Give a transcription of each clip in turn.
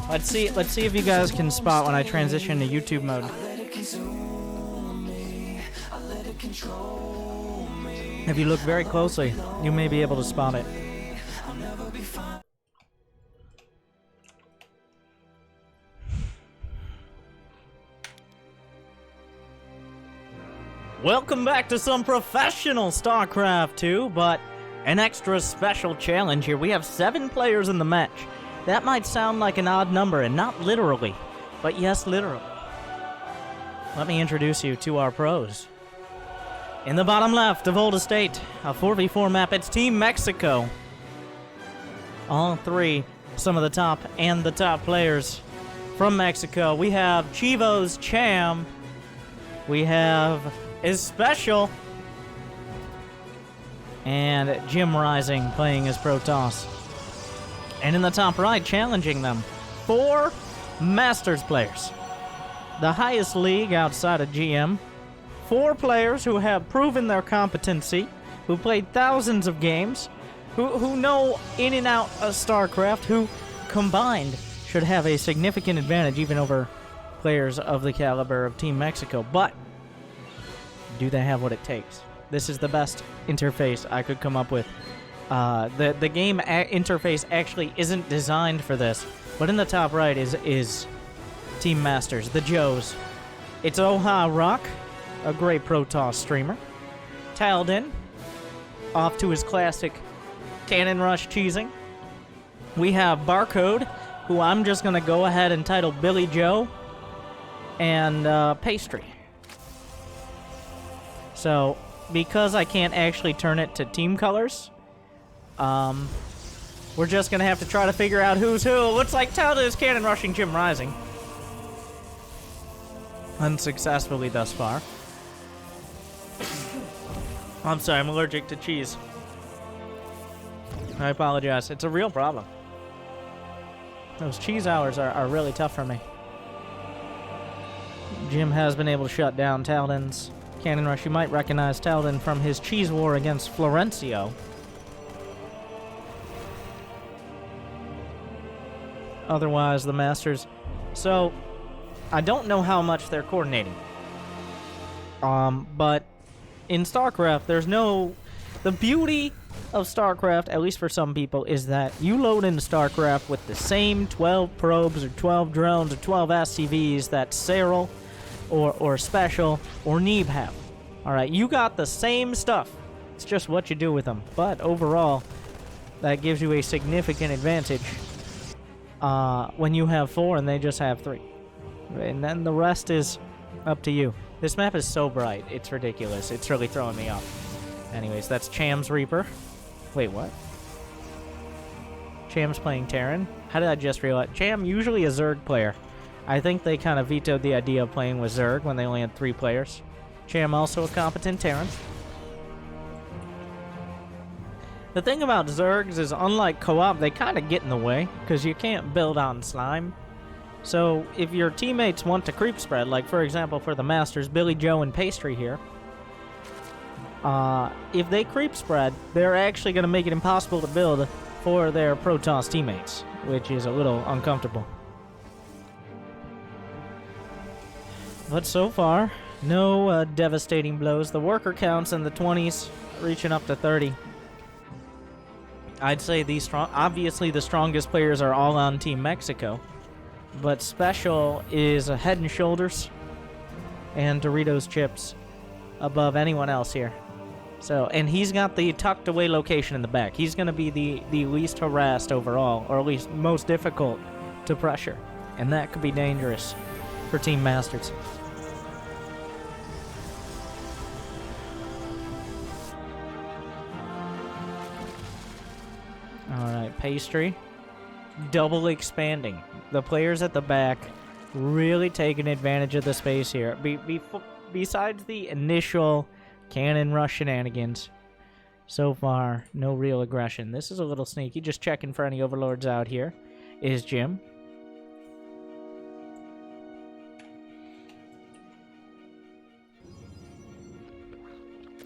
Let's see if you guys can spot when I transition to YouTube mode. If you look very closely, you may be able to spot it. Welcome back to some professional StarCraft 2, but an extra special challenge here. We have 7 players in the match. That might sound like an odd number, and not literally, but yes, literally. Let me introduce you to our pros. In the bottom left of Old Estate, a 4v4 map, it's Team Mexico. All 3, some of the top players from Mexico. We have Chivo's Cham. We have Special. And Jim Rising playing as Protoss. And in the top right, challenging them, 4 Masters players. The highest league outside of GM. 4 players who have proven their competency, who played thousands of games, who know in and out of StarCraft, who combined should have a significant advantage even over players of the caliber of Team Mexico. But do they have what it takes? This is the best interface I could come up with. The game interface actually isn't designed for this, but in the top right is Team Masters, the JOES. It's Oha Rock, a great Protoss streamer. Talden, off to his classic Cannon Rush cheesing. We have Barcode, who I'm just going to go ahead and title Billy Joe, and Pastry. So, because I can't actually turn it to team colors, we're just gonna have to try to figure out who's who. Looks like Talda is Cannon Rushing Jim Rising. Unsuccessfully thus far. I'm sorry, I'm allergic to cheese. I apologize. It's a real problem. Those cheese hours are really tough for me. Jim has been able to shut down Talden's Cannon Rush. You might recognize Talden from his cheese war against Florencio. Otherwise, the Masters. So, I don't know how much they're coordinating. But in StarCraft, there's no... The beauty of StarCraft, at least for some people, is that you load into StarCraft with the same 12 probes or 12 drones or 12 SCVs that Cyril or Special or Neeb have. Alright, you got the same stuff. It's just what you do with them. But overall, that gives you a significant advantage when you have 4 and they just have 3. And then the rest is up to you. This map is so bright, it's ridiculous. It's really throwing me off. Anyways, that's Cham's Reaper. Wait, what? Cham's playing Terran? How did I just realize? Cham usually a Zerg player. I think they kind of vetoed the idea of playing with Zerg when they only had 3 players. Cham also a competent Terran. The thing about Zergs is, unlike co-op, they kind of get in the way, because you can't build on slime. So, if your teammates want to creep spread, like for example for the Masters, Billy Joe and Pastry here, if they creep spread, they're actually going to make it impossible to build for their Protoss teammates, which is a little uncomfortable. But so far, no devastating blows. The worker counts in the 20s, reaching up to 30. I'd say obviously the strongest players are all on Team Mexico, but Special is a head and shoulders and Doritos chips above anyone else here. So, and he's got the tucked away location in the back. He's going to be the least harassed overall, or at least most difficult to pressure, and that could be dangerous for Team Masters. Alright, Pastry. Double expanding. The players at the back really taking advantage of the space here. Besides the initial Cannon Rush shenanigans, so far, no real aggression. This is a little sneaky. Just checking for any overlords out here. Is Jim.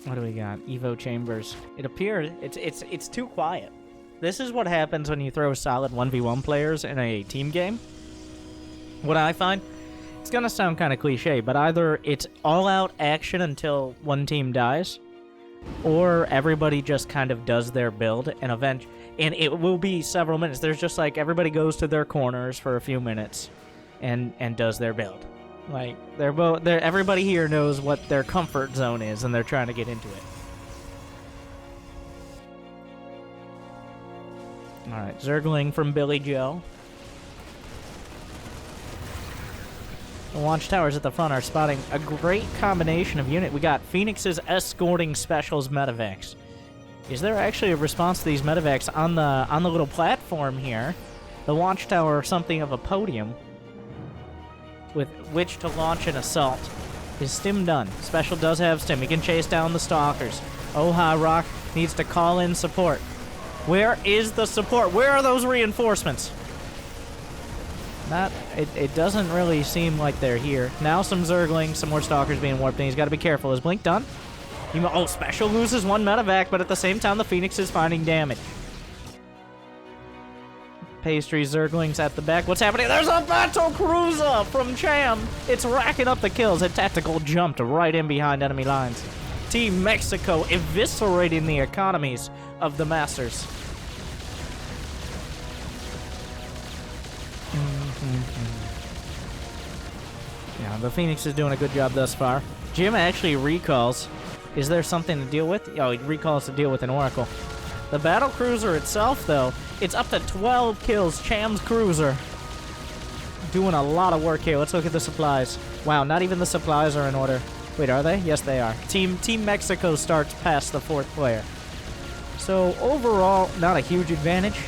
What do we got? Evo Chambers. It appears it's too quiet. This is what happens when you throw solid 1v1 players in a team game. What I find, it's gonna sound kind of cliche, but either it's all-out action until one team dies, or everybody just kind of does their build, and it will be several minutes. There's just like everybody goes to their corners for a few minutes, and does their build. Like everybody here knows what their comfort zone is, and they're trying to get into it. All right, Zergling from Billy Joe. The watchtowers at the front are spotting a great combination of unit. We got Phoenix's escorting specials medevacs. Is there actually a response to these medevacs on the little platform here? The watchtower, something of a podium with which to launch an assault. Is stim done? Special does have stim. He can chase down the stalkers. Oha Rock needs to call in support. Where is the support? Where are those reinforcements? It doesn't really seem like they're here. Now some Zerglings, some more Stalkers being warped in. He's got to be careful. Is Blink done? Special loses one medevac, but at the same time, the Phoenix is finding damage. Pastry Zerglings at the back. What's happening? There's a battle cruiser from Cham. It's racking up the kills. A tactical jumped right in behind enemy lines. Team Mexico eviscerating the economies of the Masters. Yeah, the Phoenix is doing a good job thus far. Jim actually recalls. Is there something to deal with? Oh, he recalls to deal with an Oracle. The battle cruiser itself, though, it's up to 12 kills. Cham's cruiser doing a lot of work here. Let's look at the supplies. Wow, not even the supplies are in order. Wait, are they? Yes, they are. Team Mexico starts past the 4th player. So overall, not a huge advantage.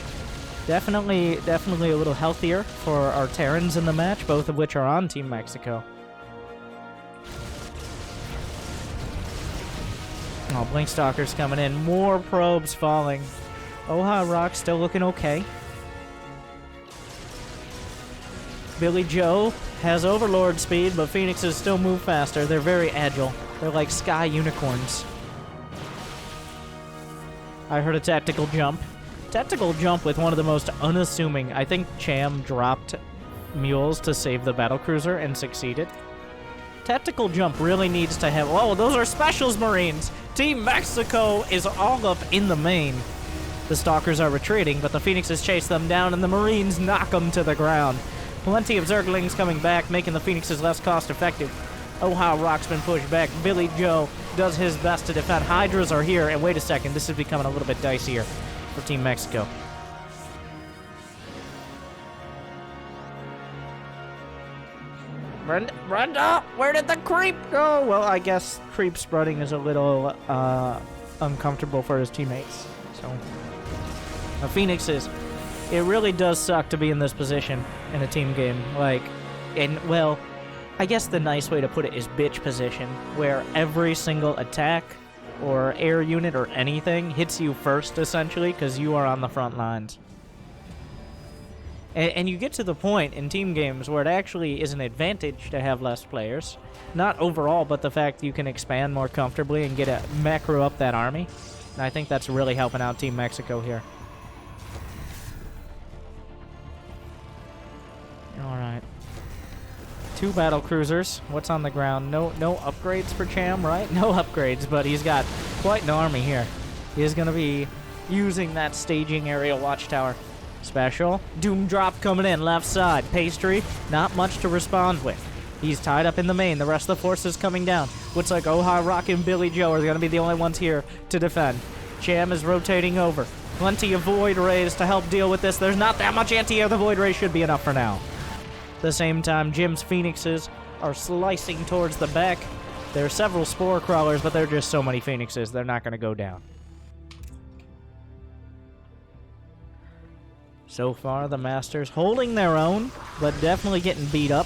Definitely a little healthier for our Terrans in the match, both of which are on Team Mexico. Oh, Blink Stalker's coming in. More probes falling. Oha Rock still looking okay. Billy Joe has Overlord speed, but Phoenixes still move faster. They're very agile. They're like sky unicorns. I heard a tactical jump. Tactical jump with one of the most unassuming. I think Cham dropped mules to save the battlecruiser and succeeded. Tactical jump really needs to have... Oh, those are specials Marines! Team Mexico is all up in the main. The Stalkers are retreating, but the Phoenixes chase them down, and the Marines knock them to the ground. Plenty of Zerglings coming back, making the Phoenixes less cost-effective. Oh, how Rock's been pushed back. Billy Joe does his best to defend. Hydras are here, and wait a second, this is becoming a little bit dicier for Team Mexico. Brenda, where did the creep go? Well, I guess creep spreading is a little uncomfortable for his teammates. So, the Phoenixes, it really does suck to be in this position in a team game. Well, I guess the nice way to put it is bitch position, where every single attack or air unit or anything hits you first, essentially, because you are on the front lines. And you get to the point in team games where it actually is an advantage to have less players. Not overall, but the fact you can expand more comfortably and get a macro up that army. And I think that's really helping out Team Mexico here. Alright. 2 battle cruisers. What's on the ground? No upgrades for Cham, right? No upgrades, but he's got quite an army here. He is going to be using that staging area watchtower. Special. Doom drop coming in, left side. Pastry, not much to respond with. He's tied up in the main. The rest of the forces coming down. Looks like Oha Rock and Billy Joe are going to be the only ones here to defend. Cham is rotating over. Plenty of Void Rays to help deal with this. There's not that much anti-air. The Void Ray should be enough for now. At the same time, Jim's Phoenixes are slicing towards the back. There are several Spore Crawlers, but there are just so many Phoenixes. They're not going to go down. So far, the Masters holding their own, but definitely getting beat up.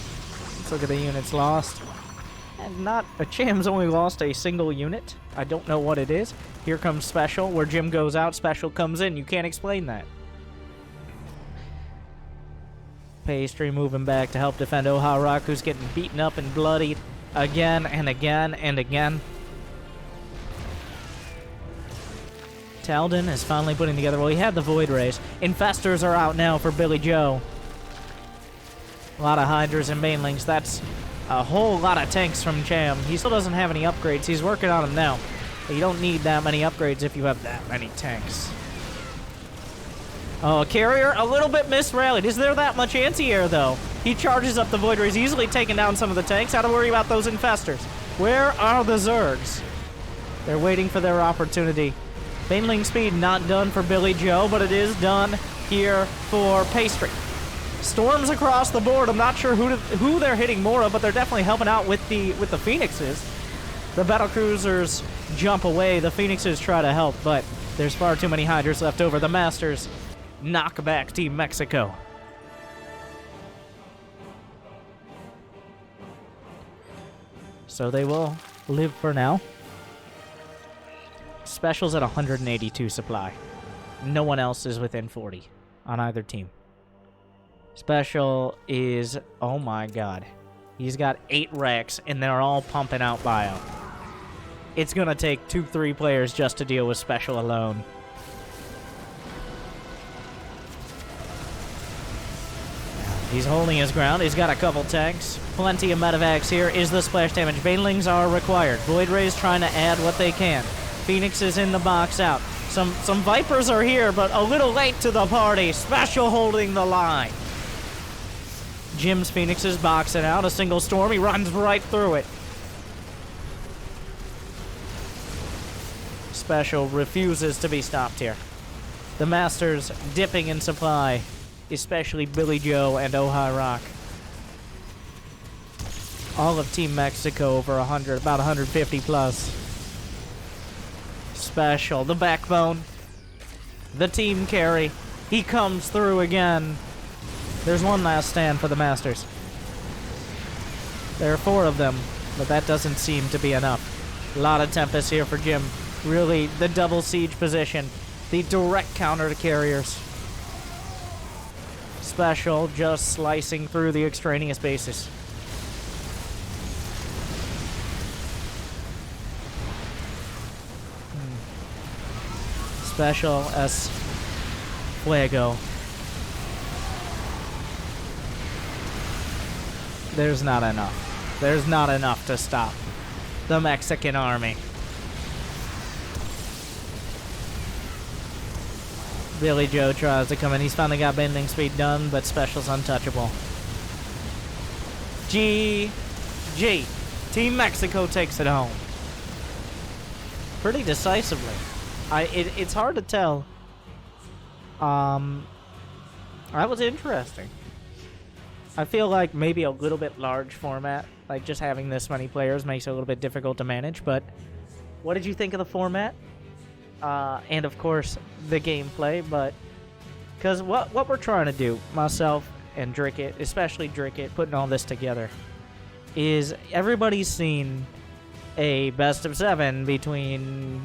Let's look at the units lost. And Cham's only lost a single unit. I don't know what it is. Here comes Special. Where Jim goes out, Special comes in. You can't explain that. Pastry moving back to help defend Oha Rock, who's getting beaten up and bloodied again and again and again. Talden is finally putting together... Well, he had the Void Rays. Infestors are out now for Billy Joe. A lot of Hydras and Banelings. That's a whole lot of tanks from Cham. He still doesn't have any upgrades. He's working on them now. But you don't need that many upgrades if you have that many tanks. Oh, Carrier, a little bit misrallied. Is there that much anti-air, though? He charges up the Void Rays, easily taking down some of the tanks. How to worry about those Infestors? Where are the Zergs? They're waiting for their opportunity. Baneling speed not done for Billy Joe, but it is done here for Pastry. Storms across the board. I'm not sure who they're hitting more of, but they're definitely helping out with the Phoenixes. The Battlecruisers jump away. The Phoenixes try to help, but there's far too many Hydras left over. The Masters knock back Team Mexico. So they will live for now. Special's at 182 supply. No one else is within 40 on either team. Special is, oh my god. He's got 8 racks, and they're all pumping out bio. It's gonna take 2-3 players just to deal with Special alone. He's holding his ground. He's got a couple tanks. Plenty of medevacs here. Is the splash damage? Banelings are required. Void Rays trying to add what they can. Phoenix is in the box out. Some Vipers are here, but a little late to the party. Special holding the line. Jim's Phoenix is boxing out. A single storm. He runs right through it. Special refuses to be stopped here. The Masters dipping in supply, especially Billy Joe and Ojai Rock. All of Team Mexico over 100, about 150 plus. Special, the backbone, the team carry. He comes through again. There's one last stand for the Masters. There are 4 of them, but that doesn't seem to be enough. A lot of Tempest here for Jim. Really, the double siege position. The direct counter to carriers. Special just slicing through the extraneous bases. Special as Fuego. There's not enough. There's not enough to stop the Mexican army. Billy Joe tries to come in. He's finally got bending speed done, but Special's untouchable. GG. Team Mexico takes it home. Pretty decisively. It's hard to tell. That was interesting. I feel like maybe a little bit large format, like just having this many players makes it a little bit difficult to manage, but what did you think of the format? And of course, the gameplay, but because what we're trying to do, myself and Drickit, especially Drickit, putting all this together, is everybody's seen a best of 7 between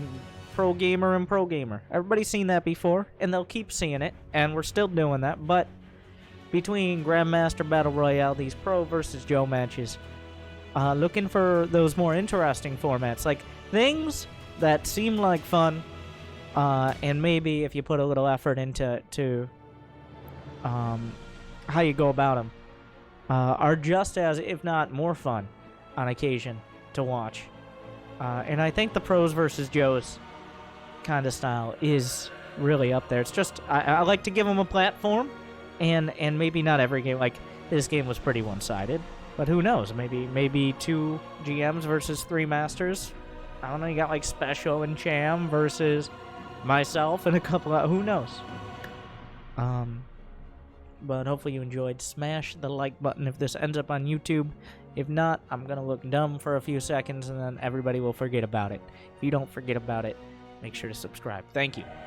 pro gamer and pro gamer. Everybody's seen that before, and they'll keep seeing it, and we're still doing that, but between Grandmaster Battle Royale, these pro versus Joe matches, looking for those more interesting formats, like things that seem like fun, and maybe if you put a little effort into how you go about them, are just as, if not more fun, on occasion to watch. And I think the pros versus Joes kind of style is really up there. It's just, I like to give them a platform, and maybe not every game. Like, this game was pretty one-sided, but who knows? Maybe 2 GMs versus 3 Masters. I don't know, you got like Special and Cham versus myself and a couple of, who knows? But hopefully you enjoyed. Smash the like button if this ends up on YouTube. If not, I'm gonna look dumb for a few seconds and then everybody will forget about it. If you don't forget about it, make sure to subscribe. Thank you.